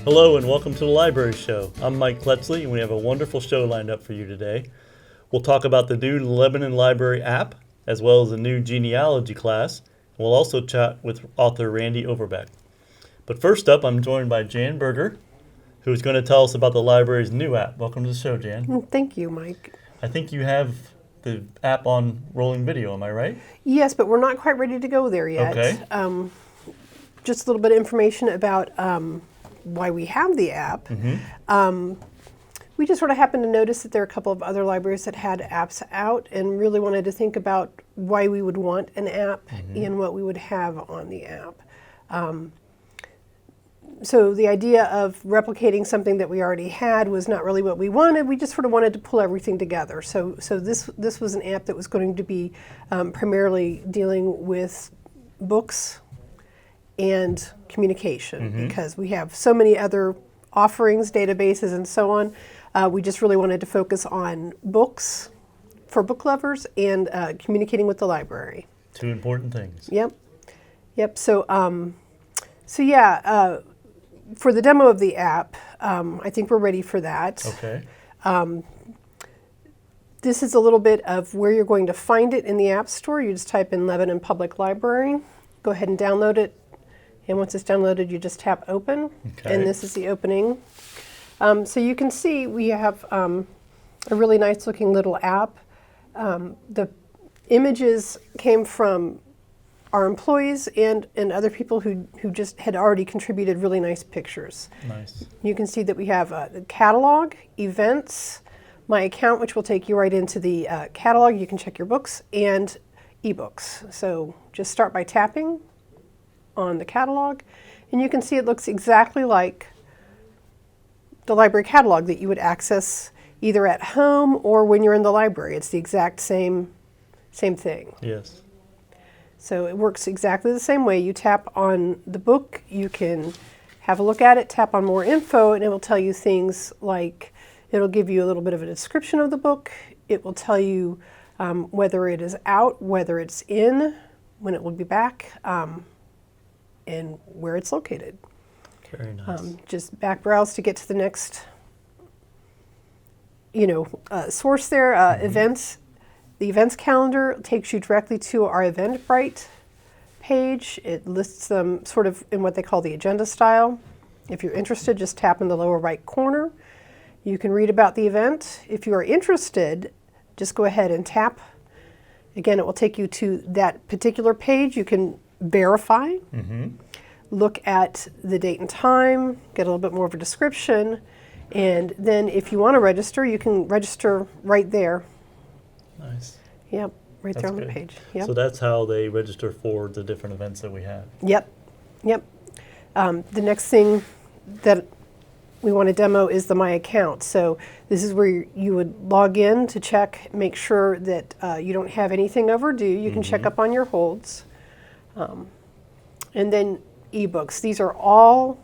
Hello and welcome to the Library Show. I'm Mike Kletzley and we have a wonderful show lined up for you today. We'll talk about the new Lebanon Library app, as well as the new genealogy class. We'll also chat with author Randy Overbeck. But first up, I'm joined by Jan Berger, who's going to tell us about the library's new app. Welcome to the show, Jan. Thank you, Mike. I think you have the app on rolling video, am I right? Yes, but we're not quite ready to go there yet. Okay. Just a little bit of information about why we have the app. We just sort of happened to notice that there are a couple of other libraries that had apps out and really wanted to think about why we would want an app and what we would have on the app. So the idea of replicating something that we already had was not really what we wanted. We just sort of wanted to pull everything together. So this was an app that was going to be primarily dealing with books and communication, because we have so many other offerings, databases, and so on. We just really wanted to focus on books for book lovers and communicating with the library. Two important things. Yep. So for the demo of the app, I think we're ready for that. Okay. This is a little bit of where you're going to find it in the App Store. You just type in Lebanon Public Library. Go ahead and download it. And once it's downloaded, you just tap open. Okay. And this is the opening. So you can see we have a really nice looking little app. The images came from our employees and other people who just had already contributed really nice pictures. Nice. You can see that we have the catalog, events, my account, which will take you right into the catalog. You can check your books and ebooks. So just start by tapping on the catalog, and you can see it looks exactly like the library catalog that you would access either at home or when you're in the library. It's the exact same thing. Yes. So it works exactly the same way. You tap on the book, you can have a look at it, tap on more info, and it will tell you things like, it'll give you a little bit of a description of the book. It will tell you whether it is out, whether it's in, when it will be back, and where it's located. Very nice. Just back browse to get to the next, source there. Events. The events calendar takes you directly to our Eventbrite page. It lists them sort of in what they call the agenda style. If you're interested, just tap in the lower right corner. You can read about the event. If you are interested, just go ahead and tap. Again, it will take you to that particular page. You can verify, look at the date and time, get a little bit more of a description, and then if you want to register, you can register right there. Nice. Yep, right That's there on good. the page. Yep. So that's how they register for the different events that we have. Yep. The next thing that we want to demo is the My Account. So this is where you would log in to check, make sure that you don't have anything overdue. You can check up on your holds. And then ebooks. These are all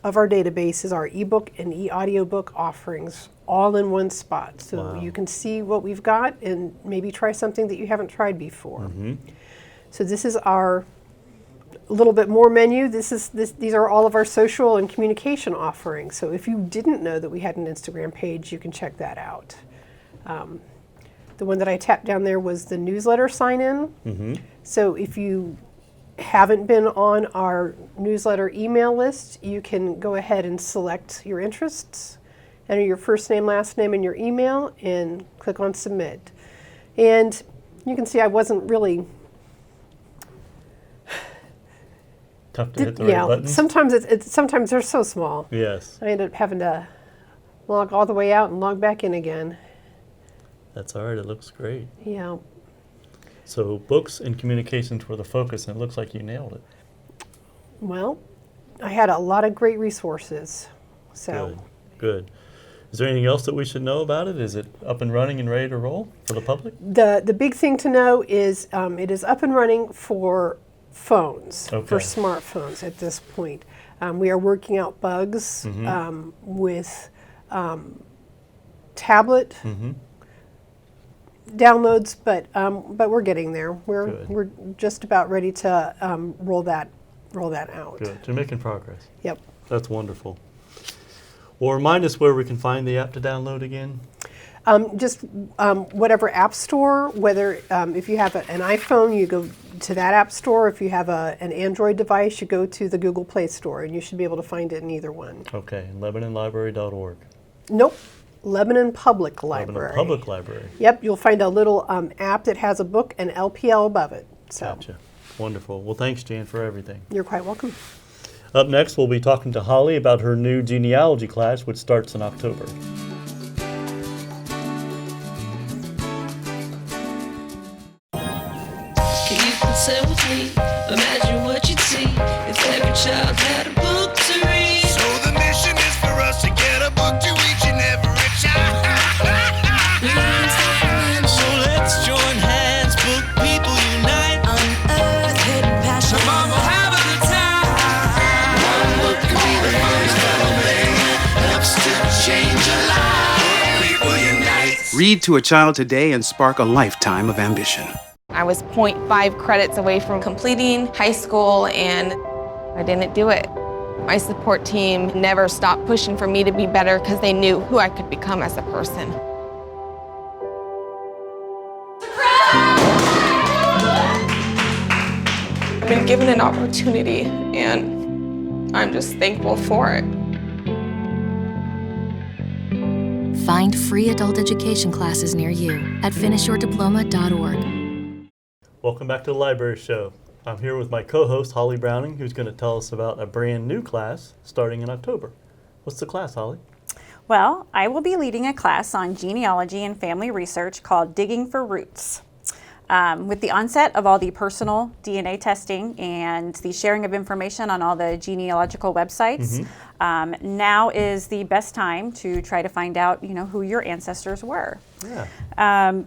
of our databases, our ebook and e-audiobook offerings, all in one spot. So you can see what we've got and maybe try something that you haven't tried before. So this is our little bit more menu. These are all of our social and communication offerings. So if you didn't know that we had an Instagram page, you can check that out. The one that I tapped down there was the newsletter sign-in. So if you haven't been on our newsletter email list, you can go ahead and select your interests, enter your first name, last name, and your email, and click on submit. And you can see I wasn't really tough to hit the right buttons. Sometimes they're so small. Yes. I ended up having to log all the way out and log back in again. That's all right. It looks great. Yeah. So books and communications were the focus, and it looks like you nailed it. Well, I had a lot of great resources. So Good. Is there anything else that we should know about it? Is it up and running and ready to roll for the public? The big thing to know is it is up and running for phones, for smartphones at this point. We are working out bugs with tablet downloads, but we're getting there. We're just about ready to roll that out. Good. You're making progress. Yep. That's wonderful. Well, remind us where we can find the app to download again. Just whatever app store, whether if you have an iPhone, you go to that app store. If you have an Android device, you go to the Google Play Store, and you should be able to find it in either one. Okay, LebanonLibrary.org. Nope, Lebanon Public Library. Lebanon Public Library. Yep, you'll find a little app that has a book and LPL above it. So. Gotcha. Wonderful. Well, thanks, Jan, for everything. You're quite welcome. Up next, we'll be talking to Holly about her new genealogy class, which starts in October. Sit with me, imagine what you'd see if every child had a book to read. So the mission is for us to get a book to each and every child. So let's join hands, book people unite, unearth hidden passion. Come on, we'll have a good time. One book can be the first thing helps to change a life. People unite. Read to a child today and spark a lifetime of ambition. I was 0.5 credits away from completing high school, and I didn't do it. My support team never stopped pushing for me to be better because they knew who I could become as a person. I've been given an opportunity, and I'm just thankful for it. Find free adult education classes near you at finishyourdiploma.org. Welcome back to the Library Show. I'm here with my co-host, Holly Browning, who's going to tell us about a brand new class starting in October. What's the class, Holly? Well, I will be leading a class on genealogy and family research called Digging for Roots. With the onset of all the personal DNA testing and the sharing of information on all the genealogical websites, now is the best time to try to find out, who your ancestors were. Yeah.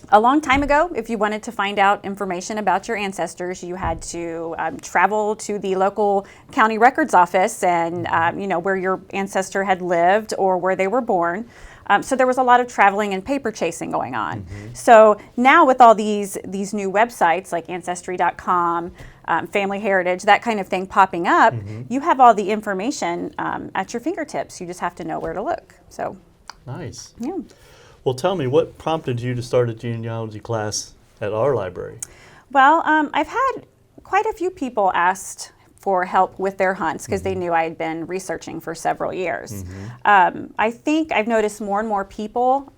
A long time ago, if you wanted to find out information about your ancestors, you had to travel to the local county records office and, where your ancestor had lived or where they were born. So there was a lot of traveling and paper chasing going on. So now with all these new websites like Ancestry.com, Family Heritage, that kind of thing popping up, you have all the information at your fingertips. You just have to know where to look. So, Nice. yeah. Well, tell me, what prompted you to start a genealogy class at our library? Well, I've had quite a few people asked for help with their hunts because they knew I had been researching for several years. I think I've noticed more and more people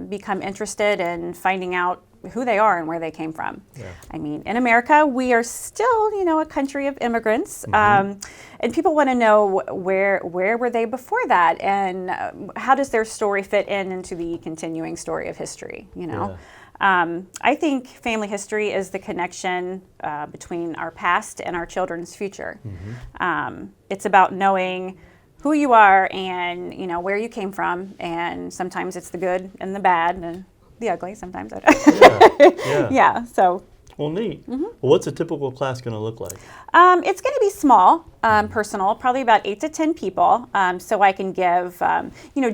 become interested in finding out who they are and where they came from. Yeah. I mean, in America, we are still, a country of immigrants, and people want to know where were they before that, and how does their story fit into the continuing story of history, Yeah. I think family history is the connection between our past and our children's future. It's about knowing who you are and, where you came from, and sometimes it's the good and the bad and the ugly sometimes. Yeah, so. Well, neat. Well, what's a typical class going to look like? It's going to be small, personal, probably about 8 to 10 people, so I can give,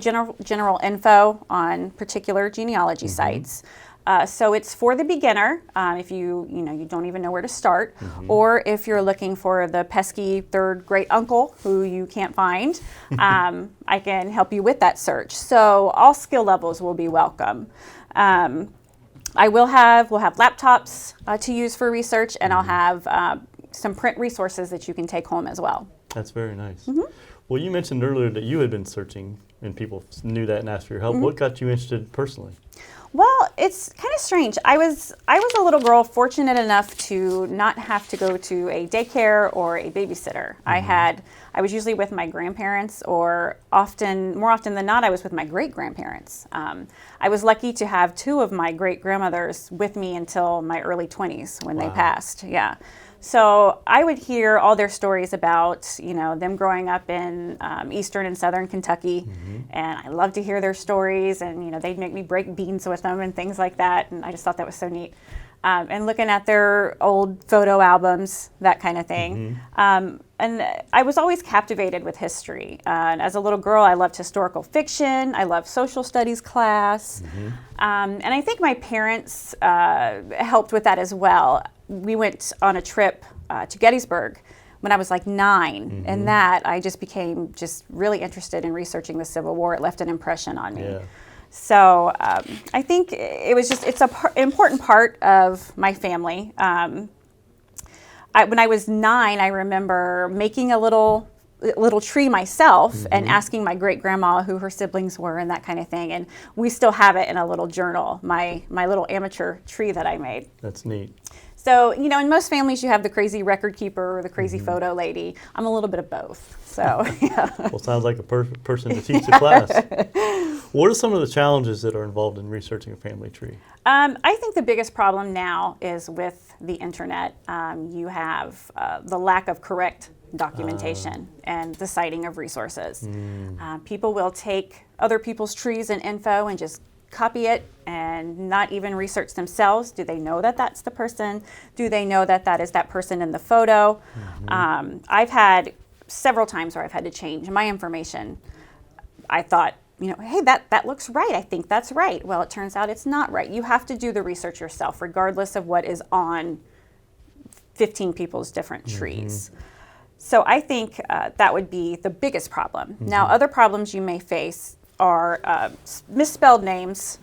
general info on particular genealogy sites. So it's for the beginner, if you don't even know where to start, or if you're looking for the pesky third great uncle who you can't find, I can help you with that search. So all skill levels will be welcome. We'll have laptops to use for research, and I'll have some print resources that you can take home as well. That's very nice. Well, you mentioned earlier that you had been searching and people knew that and asked for your help. What got you interested personally? Well, it's kind of strange. I was a little girl fortunate enough to not have to go to a daycare or a babysitter. I was usually with my grandparents, or more often than not, I was with my great-grandparents. I was lucky to have 2 of my great-grandmothers with me until my early 20s when they passed. Yeah. So I would hear all their stories about, them growing up in eastern and southern Kentucky, and I loved to hear their stories, and, they'd make me break beans with them and things like that, and I just thought that was so neat. And looking at their old photo albums, that kind of thing. And I was always captivated with history. And as a little girl, I loved historical fiction. I loved social studies class. And I think my parents helped with that as well. We went on a trip to Gettysburg when I was like 9. And that I just became just really interested in researching the Civil War. It left an impression on me. Yeah. So I think it's an important part of my family. When I was 9, I remember making a little tree myself and asking my great grandma who her siblings were and that kind of thing. And we still have it in a little journal, my little amateur tree that I made. That's neat. So, you know, in most families you have the crazy record keeper or the crazy photo lady. I'm a little bit of both. So, yeah. Well, sounds like a perfect person to teach the class. What are some of the challenges that are involved in researching a family tree? I think the biggest problem now is with the internet. You have the lack of correct documentation and the citing of resources. People will take other people's trees and info and just copy it and not even research themselves. Do they know that that's the person? Do they know that that is that person in the photo? I've had several times where I've had to change my information. I thought, you know, hey, that looks right. I think that's right. Well, it turns out it's not right. You have to do the research yourself, regardless of what is on 15 people's different trees. So I think that would be the biggest problem. Now, other problems you may face are misspelled names.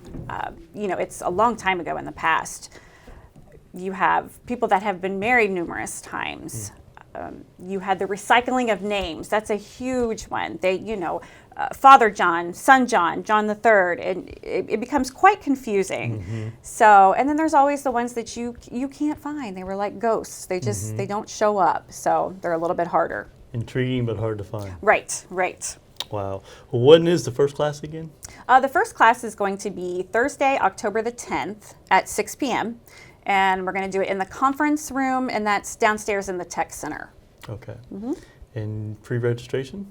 You know, it's a long time ago in the past. You have people that have been married numerous times. You had the recycling of names. That's a huge one. They, you know, Father John, Son John, John the Third, and it becomes quite confusing. So, and then there's always the ones that you can't find. They were like ghosts. They just they don't show up. So they're a little bit harder. Intriguing but hard to find. Right, right. Wow. Well, when is the first class again? The first class is going to be Thursday, October the 10th at 6 p.m. And we're going to do it in the conference room, and that's downstairs in the tech center. Okay. And pre-registration?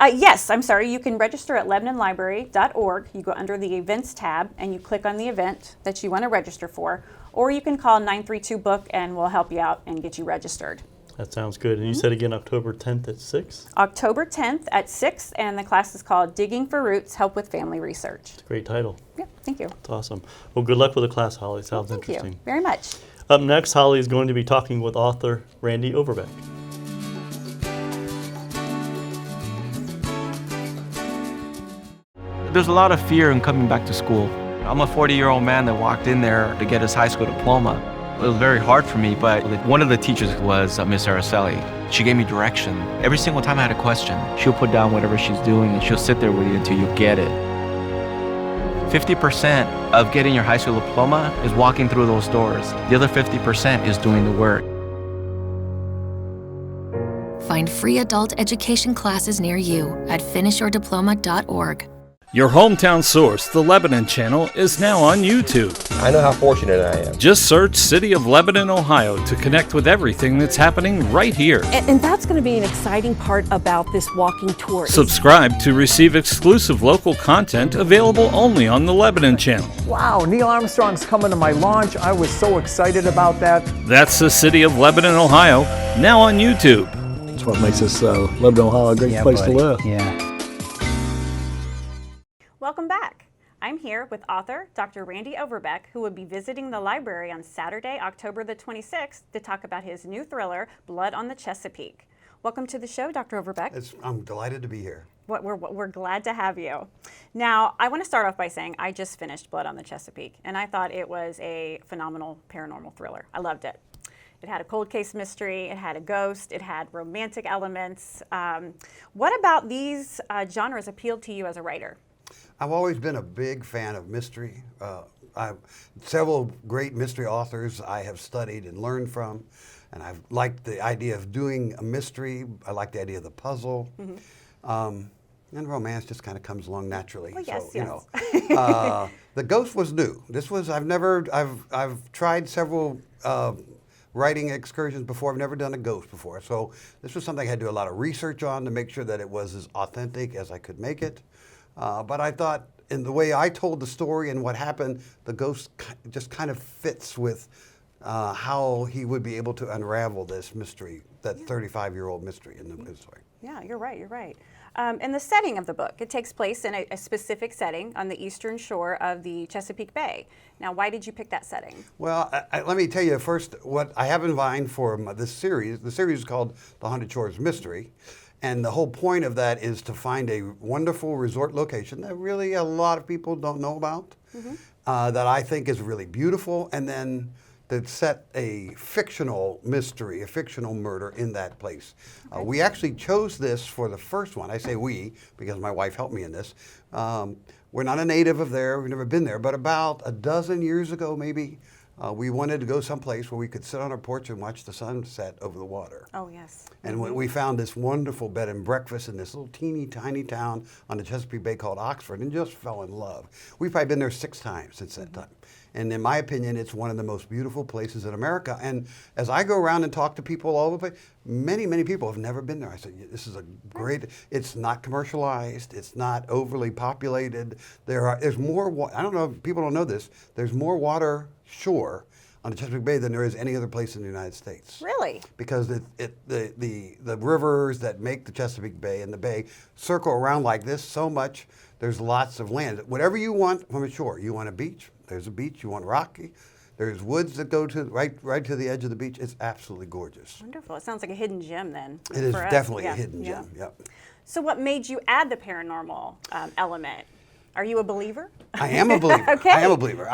Yes, I'm sorry. You can register at LebanonLibrary.org. You go under the events tab and you click on the event that you want to register for, or you can call 932-BOOK and we'll help you out and get you registered. That sounds good. And you said again October 10th at 6? October 10th at 6, and the class is called Digging for Roots, Help with Family Research. It's a great title. Yeah, thank you. It's awesome. Well, good luck with the class, Holly. Sounds Thank interesting. you very much. Up next, Holly is going to be talking with author Randy Overbeck. There's a lot of fear in coming back to school. I'm a 40-year-old man that walked in there to get his high school diploma. It was very hard for me, but one of the teachers was Miss Araceli. She gave me direction. Every single time I had a question, she'll put down whatever she's doing and she'll sit there with you until you get it. 50% of getting your high school diploma is walking through those doors. The other 50% is doing the work. Find free adult education classes near you at finishyourdiploma.org. Your hometown source, the Lebanon Channel, is now on YouTube. I know how fortunate I am. Just search City of Lebanon, Ohio to connect with everything that's happening right here. And that's going to be an exciting part about this walking tour. Subscribe to receive exclusive local content available only on the Lebanon Channel. Wow, Neil Armstrong's coming to my launch. I was so excited about that. That's the City of Lebanon, Ohio, now on YouTube. That's what makes this Lebanon, Ohio a great place to live. Yeah. Welcome back. I'm here with author Dr. Randy Overbeck, who will be visiting the library on Saturday, October the 26th, to talk about his new thriller, Blood on the Chesapeake. Welcome to the show, Dr. Overbeck. I'm delighted to be here. We're glad to have you. Now, I want to start off by saying I just finished Blood on the Chesapeake, and I thought it was a phenomenal paranormal thriller. I loved it. It had a cold case mystery, it had a ghost, it had romantic elements. What about these genres appealed to you as a writer? I've always been a big fan of mystery. Several great mystery authors I have studied and learned from, and I've liked the idea of doing a mystery. I like the idea of the puzzle. And romance just kind of comes along naturally. Well, yes, so, you know, the ghost was new. This was, I've tried several writing excursions before. I've never done a ghost before. So this was something I had to do a lot of research on to make sure that it was as authentic as I could make it. But I thought in the way I told the story and what happened, the ghost just kind of fits with how he would be able to unravel this mystery, that 35-year-old mystery in the story. Yeah, you're right, you're right. And the setting of the book, it takes place in a specific setting on the eastern shore of the Chesapeake Bay. Now, why did you pick that setting? Well, let me tell you first what I have in mind for this series. The series is called The Haunted Shores Mystery. And the whole point of that is to find a wonderful resort location that really a lot of people don't know about, that I think is really beautiful, and then to set a fictional mystery, a fictional murder in that place. Okay. We actually chose this for the first one. I say we because my wife helped me in this. We're not a native of there, we've never been there, but about a dozen years ago maybe, we wanted to go someplace where we could sit on our porch and watch the sunset over the water. Oh, yes. And when we found this wonderful bed and breakfast in this little teeny tiny town on the Chesapeake Bay called Oxford and just fell in love. We've probably been there 6 times since that time. And in my opinion, it's one of the most beautiful places in America. And as I go around and talk to people all over the place, many, many people have never been there. I said, this is a great, it's not commercialized, it's not overly populated. There's more, I don't know if people don't know this, there's more water shore on the Chesapeake Bay than there is any other place in the United States. Really? Because the rivers that make the Chesapeake Bay and the bay circle around like this so much, there's lots of land. Whatever you want from a shore, you want a beach, there's a beach, you want rocky, there's woods that go to right to the edge of the beach. It's absolutely gorgeous. Wonderful. It sounds like a hidden gem then. It is definitely a hidden gem, yep. So what made you add the paranormal element? Are you a believer? I am a believer. Okay. I am a believer.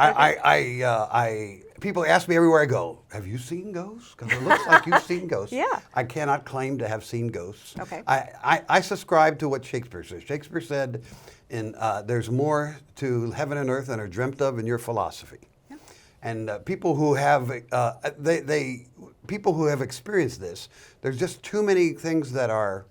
People ask me everywhere I go, have you seen ghosts? Because it looks like you've seen ghosts. Yeah. I cannot claim to have seen ghosts. Okay. I subscribe to what Shakespeare says. Shakespeare said, there's more to heaven and earth than are dreamt of in your philosophy. Yeah. And people who have people who have experienced this, there's just too many things that are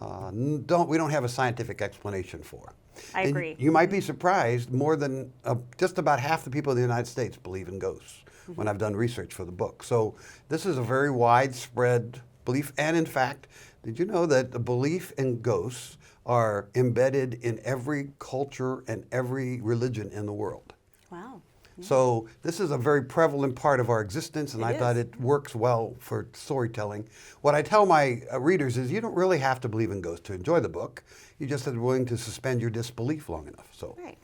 we don't have a scientific explanation for. I agree. You might be surprised, more than just about half the people in the United States believe in ghosts when I've done research for the book. So this is a very widespread belief. And in fact, did you know that the belief in ghosts are embedded in every culture and every religion in the world? Wow. So this is a very prevalent part of our existence, and I thought it works well for storytelling. What I tell my readers is you don't really have to believe in ghosts to enjoy the book. You just have to be willing to suspend your disbelief long enough. So. Right.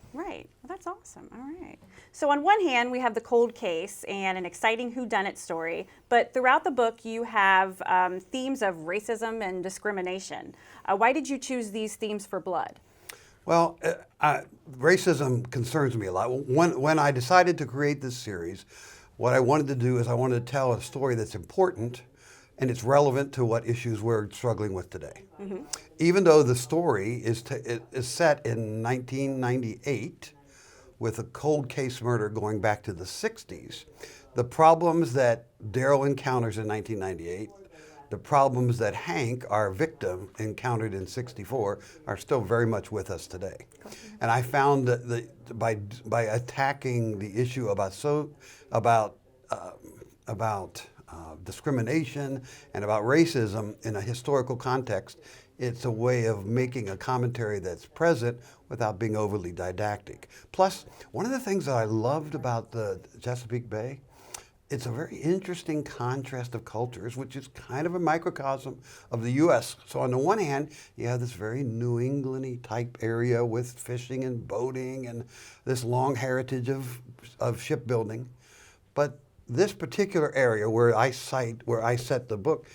Well, that's awesome. All right. So on one hand, we have the cold case and an exciting whodunit story, but throughout the book, you have themes of racism and discrimination. Why did you choose these themes for Blood? Well, racism concerns me a lot. When I decided to create this series, what I wanted to do is I wanted to tell a story that's important and it's relevant to what issues we're struggling with today. Even though the story is set in 1998 with a cold case murder going back to the 60s, the problems that Daryl encounters in 1998, the problems that Hank, our victim, encountered in '64 are still very much with us today. And I found that by attacking the issue about discrimination and about racism in a historical context, it's a way of making a commentary that's present without being overly didactic. Plus, one of the things that I loved about the Chesapeake Bay, it's a very interesting contrast of cultures, which is kind of a microcosm of the U.S. So on the one hand, you have this very New England-y type area with fishing and boating and this long heritage of shipbuilding. But this particular area where I set the book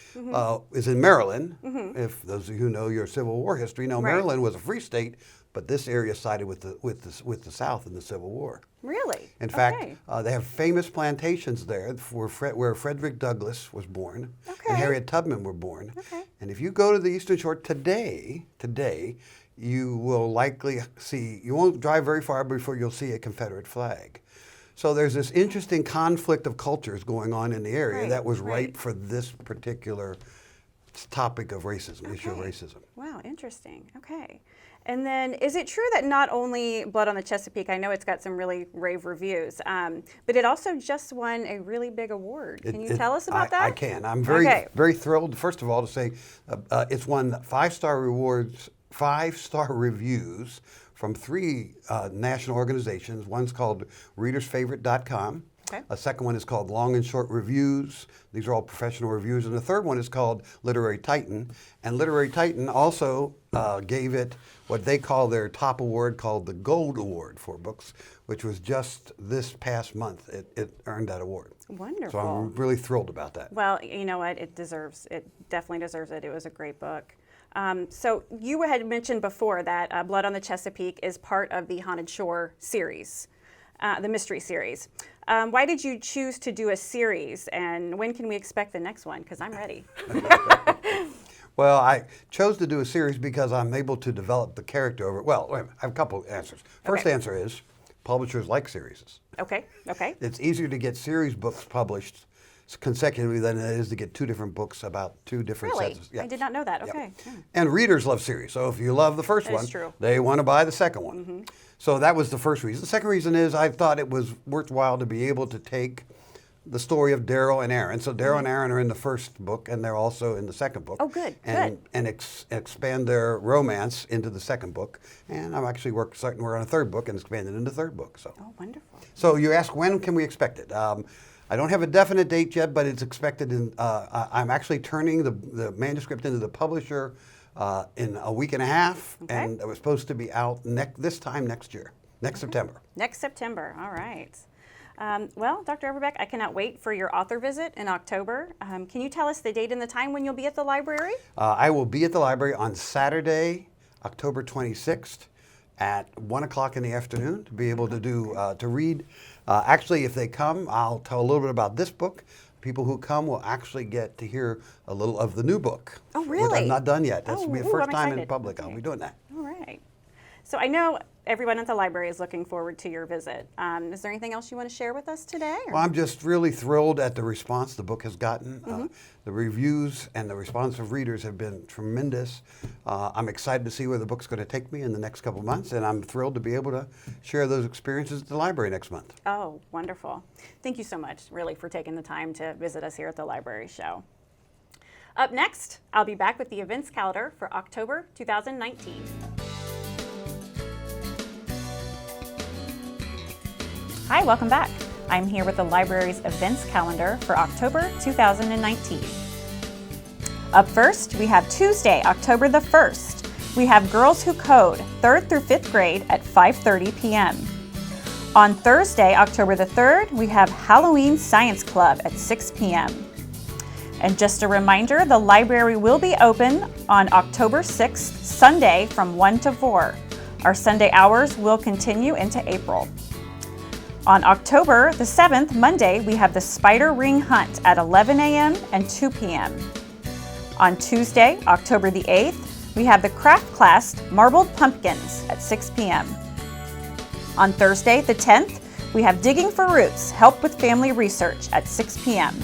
is in Maryland. If those of you who know your Civil War history know, Maryland was a free state, but this area sided with the South in the Civil War. Really? In fact, they have famous plantations there where Frederick Douglass was born and Harriet Tubman were born. And if you go to the Eastern Shore today, you will likely see, you won't drive very far before you'll see a Confederate flag. So there's this interesting conflict of cultures going on in the area that was ripe for this particular topic of racism, issue of racism. Wow, interesting. Okay. And then, is it true that not only Blood on the Chesapeake, I know it's got some really rave reviews, but it also just won a really big award. Can you tell us about that? I can. I'm very thrilled, first of all, to say it's won 5-star reviews from 3 national organizations. One's called readersfavorite.com. A second one is called Long and Short Reviews. These are all professional reviews. And the third one is called Literary Titan. And Literary Titan also gave it what they call their top award, called the Gold Award for books, which was just this past month. It earned that award. Wonderful. So I'm really thrilled about that. Well, you know what? It definitely deserves it. It was a great book. So you had mentioned before that Blood on the Chesapeake is part of the Haunted Shore series, the mystery series. Why did you choose to do a series, and when can we expect the next one? Because I'm ready. Well, I chose to do a series because I'm able to develop the character over. Well, wait a minute, I have a couple of answers. First answer is publishers like series. Okay. It's easier to get series books published consecutively than it is to get two different books about two different sets. I did not know that. Okay. Yeah. And readers love series. So if you love the first one, they want to buy the second one. So that was the first reason. The second reason is I thought it was worthwhile to be able to take the story of Daryl and Aaron. So Daryl and Aaron are in the first book, and they're also in the second book. Oh, good. And expand their romance into the second book. And I'm actually starting to work on a third book and expand it into the third book. So. Oh, wonderful. So you ask, when can we expect it? I don't have a definite date yet, but it's expected in. I'm actually turning the manuscript into the publisher in a week and a half, and it was supposed to be out this time next year, next September. Next September. All right. Well, Dr. Overbeck, I cannot wait for your author visit in October. Can you tell us the date and the time when you'll be at the library? I will be at the library on Saturday, October 26th at 1 o'clock in the afternoon to be able to do to read. Actually, if they come, I'll tell a little bit about this book. People who come will actually get to hear a little of the new book. Oh, really? Which I've not done yet. That's will be the first I'm time excited. in public. I'll be doing that. All right. So I know everyone at the library is looking forward to your visit. Is there anything else you want to share with us today? Well, I'm just really thrilled at the response the book has gotten. The reviews and the response of readers have been tremendous. I'm excited to see where the book's going to take me in the next couple of months, and I'm thrilled to be able to share those experiences at the library next month. Oh, wonderful. Thank you so much, really, for taking the time to visit us here at the Library Show. Up next, I'll be back with the events calendar for October 2019. Hi, welcome back. I'm here with the library's events calendar for October 2019. Up first, we have Tuesday, October the 1st. We have Girls Who Code, 3rd through 5th grade at 5:30 p.m. On Thursday, October the 3rd, we have Halloween Science Club at 6 p.m. And just a reminder, the library will be open on October 6th, Sunday from 1 to 4. Our Sunday hours will continue into April. On October the 7th, Monday, we have the Spider Ring Hunt at 11 a.m. and 2 p.m. On Tuesday, October the 8th, we have the Craft Class Marbled Pumpkins at 6 p.m. On Thursday, the 10th, we have Digging for Roots, Help with Family Research at 6 p.m.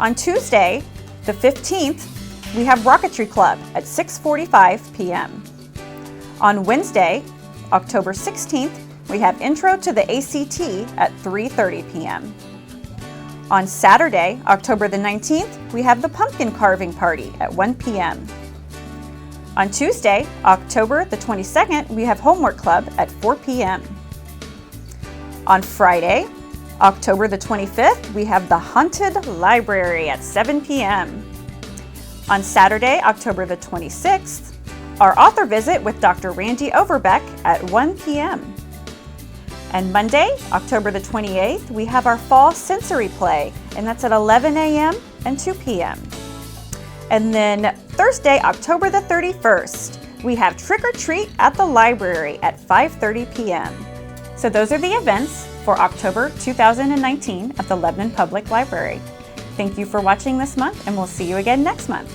On Tuesday, the 15th, we have Rocketry Club at 6:45 p.m. On Wednesday, October 16th, we have Intro to the ACT at 3:30 p.m. On Saturday, October the 19th, we have the Pumpkin Carving Party at 1 p.m. On Tuesday, October the 22nd, we have Homework Club at 4 p.m. On Friday, October the 25th, we have the Haunted Library at 7 p.m. On Saturday, October the 26th, our author visit with Dr. Randy Overbeck at 1 p.m. And Monday, October the 28th, we have our Fall Sensory Play, and that's at 11 a.m. and 2 p.m. And then Thursday, October the 31st, we have Trick or Treat at the library at 5:30 p.m. So those are the events for October 2019 at the Lebanon Public Library. Thank you for watching this month, and we'll see you again next month.